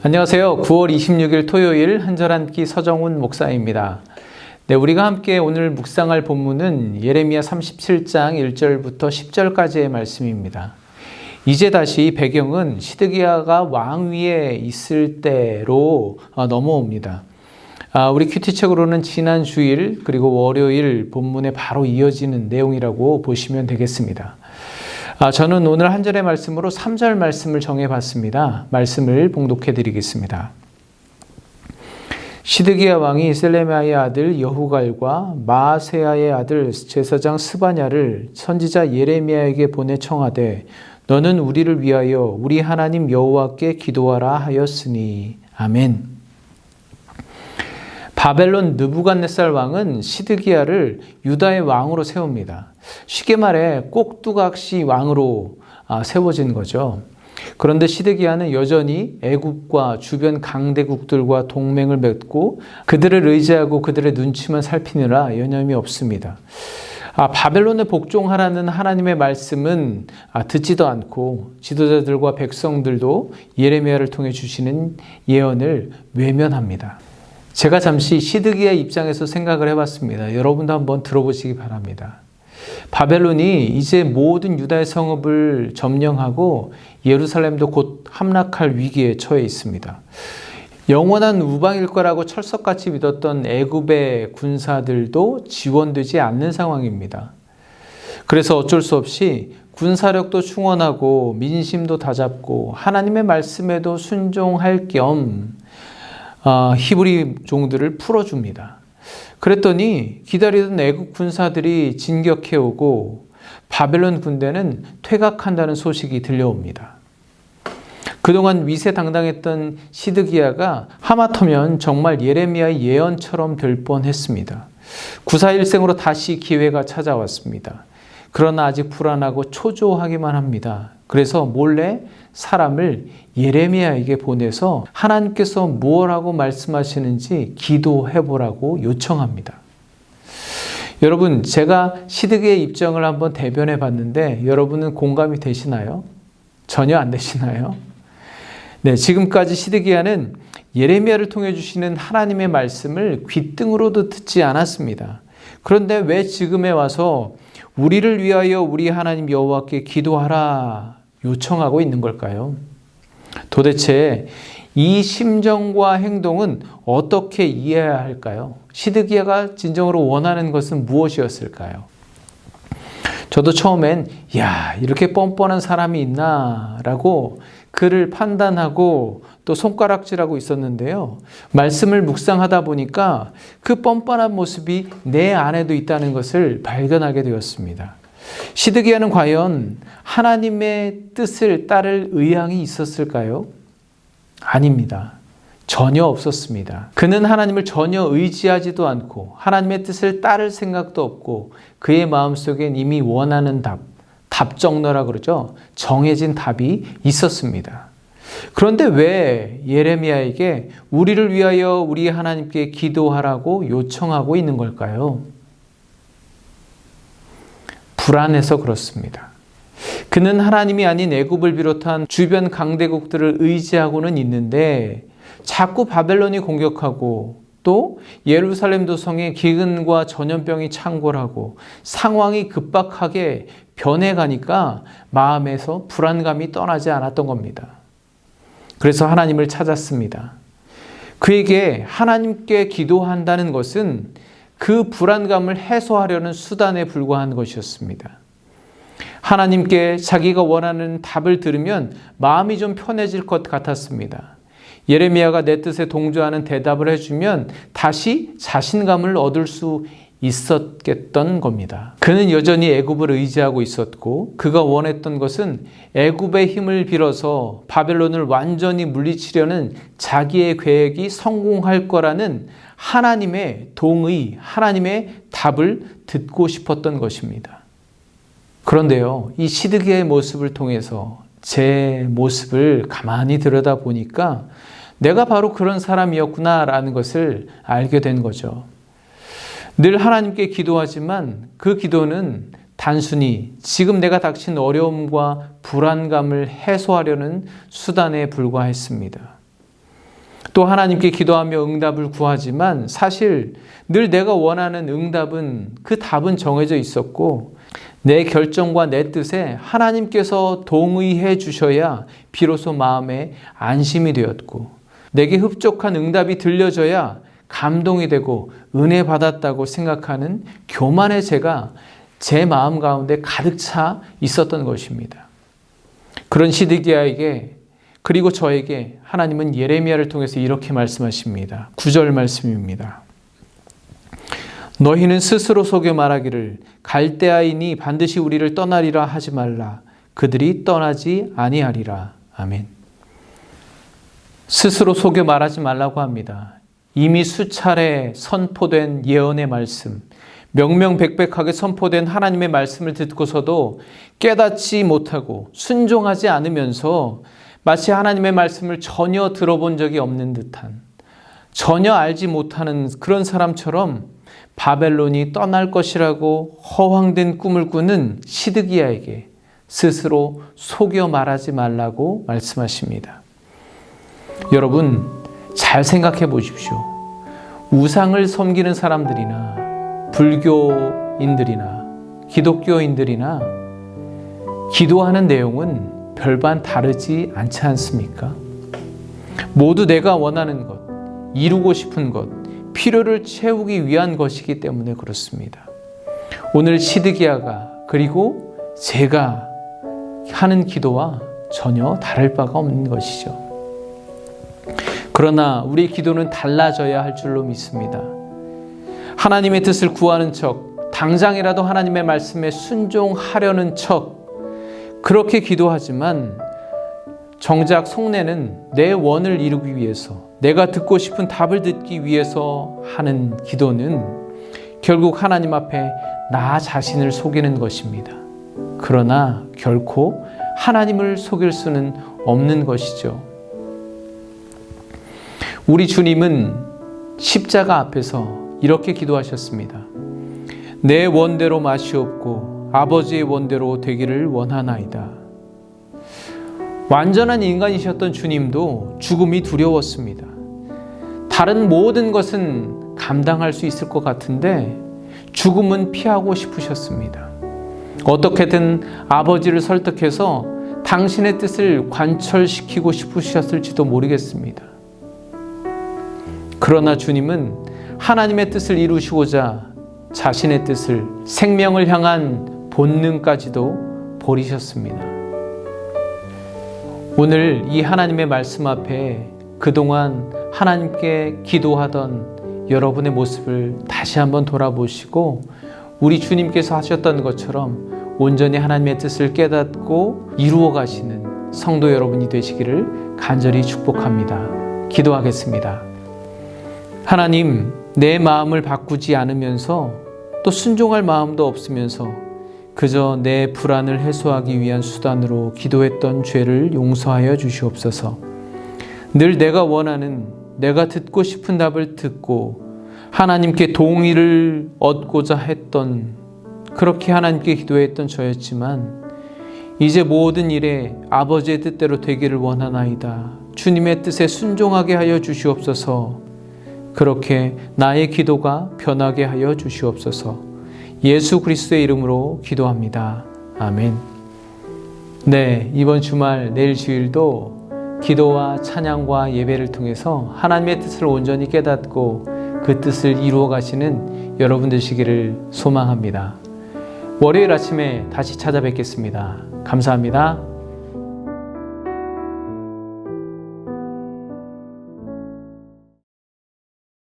안녕하세요. 9월 26일 토요일 한절 한 끼 서정훈 목사입니다. 우리가 함께 오늘 묵상할 본문은 예레미야 37장 1절부터 10절까지의 말씀입니다. 이제 다시 배경은 시드기야가 왕 위에 있을 때로 넘어옵니다. 우리 큐티책으로는 지난 주일 그리고 월요일 본문에 바로 이어지는 내용이라고 보시면 되겠습니다. 저는 오늘 한 절의 말씀으로 3절 말씀을 정해봤습니다. 말씀을 봉독해 드리겠습니다. 시드기야 왕이 셀레미야의 아들 여후갈과 마아세야의 아들 제사장 스바냐를 선지자 예레미야에게 보내 청하되 너는 우리를 위하여 우리 하나님 여호와께 기도하라 하였으니. 아멘. 바벨론 느부갓네살 왕은 시드기야를 유다의 왕으로 세웁니다. 쉽게 말해 꼭두각시 왕으로 세워진 거죠. 그런데 시드기야는 여전히 애굽과 주변 강대국들과 동맹을 맺고 그들을 의지하고 그들의 눈치만 살피느라 여념이 없습니다. 바벨론에 복종하라는 하나님의 말씀은 듣지도 않고 지도자들과 백성들도 예레미야를 통해 주시는 예언을 외면합니다. 제가 잠시 시드기야 입장에서 생각을 해봤습니다. 여러분도 한번 들어보시기 바랍니다. 바벨론이 이제 모든 유다의 성읍을 점령하고 예루살렘도 곧 함락할 위기에 처해 있습니다. 영원한 우방일 거라고 철석같이 믿었던 애굽의 군사들도 지원되지 않는 상황입니다. 그래서 어쩔 수 없이 군사력도 충원하고 민심도 다잡고 하나님의 말씀에도 순종할 겸 히브리 종들을 풀어줍니다. 그랬더니 기다리던 애국 군사들이 진격해오고 바벨론 군대는 퇴각한다는 소식이 들려옵니다. 그동안 위세당당했던 시드기야가 하마터면 정말 예레미야의 예언처럼 될 뻔했습니다. 구사일생으로 다시 기회가 찾아왔습니다. 그러나 아직 불안하고 초조하기만 합니다. 그래서 몰래 사람을 예레미야에게 보내서 하나님께서 무엇라고 말씀하시는지 기도해보라고 요청합니다. 여러분, 제가 시드기야의 입장을 한번 대변해 봤는데 여러분은 공감이 되시나요? 전혀 안 되시나요? 네, 지금까지 시드기야는 예레미야를 통해 주시는 하나님의 말씀을 귓등으로도 듣지 않았습니다. 그런데 왜 지금에 와서 우리를 위하여 우리 하나님 여호와께 기도하라 요청하고 있는 걸까요? 도대체 이 심정과 행동은 어떻게 이해해야 할까요? 시드기야가 진정으로 원하는 것은 무엇이었을까요? 저도 처음엔 이렇게 뻔뻔한 사람이 있나 라고 그를 판단하고 또 손가락질하고 있었는데요. 말씀을 묵상하다 보니까 그 뻔뻔한 모습이 내 안에도 있다는 것을 발견하게 되었습니다. 시드기야는 과연 하나님의 뜻을 따를 의향이 있었을까요? 아닙니다. 전혀 없었습니다. 그는 하나님을 전혀 의지하지도 않고 하나님의 뜻을 따를 생각도 없고 그의 마음속엔 이미 원하는 답정너라 그러죠. 정해진 답이 있었습니다. 그런데 왜 예레미야에게 우리를 위하여 우리 하나님께 기도하라고 요청하고 있는 걸까요? 불안해서 그렇습니다. 그는 하나님이 아닌 애굽을 비롯한 주변 강대국들을 의지하고는 있는데 자꾸 바벨론이 공격하고 또 예루살렘 도성에 기근과 전염병이 창궐하고 상황이 급박하게 변해가니까 마음에서 불안감이 떠나지 않았던 겁니다. 그래서 하나님을 찾았습니다. 그에게 하나님께 기도한다는 것은 그 불안감을 해소하려는 수단에 불과한 것이었습니다. 하나님께 자기가 원하는 답을 들으면 마음이 좀 편해질 것 같았습니다. 예레미야가 내 뜻에 동조하는 대답을 해주면 다시 자신감을 얻을 수 있었겠던 겁니다. 그는 여전히 애굽을 의지하고 있었고 그가 원했던 것은 애굽의 힘을 빌어서 바벨론을 완전히 물리치려는 자기의 계획이 성공할 거라는 하나님의 동의, 하나님의 답을 듣고 싶었던 것입니다. 그런데요, 이 시드기야의 모습을 통해서 제 모습을 가만히 들여다보니까 내가 바로 그런 사람이었구나라는 것을 알게 된 거죠. 늘 하나님께 기도하지만 그 기도는 단순히 지금 내가 닥친 어려움과 불안감을 해소하려는 수단에 불과했습니다. 또 하나님께 기도하며 응답을 구하지만 사실 늘 내가 원하는 응답은 그 답은 정해져 있었고 내 결정과 내 뜻에 하나님께서 동의해 주셔야 비로소 마음에 안심이 되었고 내게 흡족한 응답이 들려져야 감동이 되고 은혜 받았다고 생각하는 교만의 죄가 제 마음 가운데 가득 차 있었던 것입니다. 그런 시드기야에게 그리고 저에게 하나님은 예레미야를 통해서 이렇게 말씀하십니다. 9절 말씀입니다. 너희는 스스로 속여 말하기를 갈대아인이 반드시 우리를 떠나리라 하지 말라. 그들이 떠나지 아니하리라. 아멘. 스스로 속여 말하지 말라고 합니다. 이미 수차례 선포된 예언의 말씀, 명명백백하게 선포된 하나님의 말씀을 듣고서도 깨닫지 못하고 순종하지 않으면서 마치 하나님의 말씀을 전혀 들어본 적이 없는 듯한, 전혀 알지 못하는 그런 사람처럼 바벨론이 떠날 것이라고 허황된 꿈을 꾸는 시드기야에게 스스로 속여 말하지 말라고 말씀하십니다. 여러분, 잘 생각해 보십시오. 우상을 섬기는 사람들이나 불교인들이나 기독교인들이나 기도하는 내용은 별반 다르지 않지 않습니까? 모두 내가 원하는 것, 이루고 싶은 것, 필요를 채우기 위한 것이기 때문에 그렇습니다. 오늘 시드기야가 그리고 제가 하는 기도와 전혀 다를 바가 없는 것이죠. 그러나 우리의 기도는 달라져야 할 줄로 믿습니다. 하나님의 뜻을 구하는 척, 당장이라도 하나님의 말씀에 순종하려는 척 그렇게 기도하지만 정작 속내는 내 원을 이루기 위해서, 내가 듣고 싶은 답을 듣기 위해서 하는 기도는 결국 하나님 앞에 나 자신을 속이는 것입니다. 그러나 결코 하나님을 속일 수는 없는 것이죠. 우리 주님은 십자가 앞에서 이렇게 기도하셨습니다. 내 원대로 마시옵고 아버지의 원대로 되기를 원하나이다. 완전한 인간이셨던 주님도 죽음이 두려웠습니다. 다른 모든 것은 감당할 수 있을 것 같은데 죽음은 피하고 싶으셨습니다. 어떻게든 아버지를 설득해서 당신의 뜻을 관철시키고 싶으셨을지도 모르겠습니다. 그러나 주님은 하나님의 뜻을 이루시고자 자신의 뜻을, 생명을 향한 본능까지도 버리셨습니다. 오늘 이 하나님의 말씀 앞에 그동안 하나님께 기도하던 여러분의 모습을 다시 한번 돌아보시고 우리 주님께서 하셨던 것처럼 온전히 하나님의 뜻을 깨닫고 이루어 가시는 성도 여러분이 되시기를 간절히 축복합니다. 기도하겠습니다. 하나님, 내 마음을 바꾸지 않으면서 또 순종할 마음도 없으면서 그저 내 불안을 해소하기 위한 수단으로 기도했던 죄를 용서하여 주시옵소서. 늘 내가 원하는, 내가 듣고 싶은 답을 듣고 하나님께 동의를 얻고자 했던, 그렇게 하나님께 기도했던 저였지만 이제 모든 일에 아버지의 뜻대로 되기를 원하나이다. 주님의 뜻에 순종하게 하여 주시옵소서. 그렇게 나의 기도가 변하게 하여 주시옵소서. 예수 그리스도의 이름으로 기도합니다. 아멘. 네, 이번 주말 내일 주일도 기도와 찬양과 예배를 통해서 하나님의 뜻을 온전히 깨닫고 그 뜻을 이루어 가시는 여러분 되시기를 소망합니다. 월요일 아침에 다시 찾아뵙겠습니다. 감사합니다.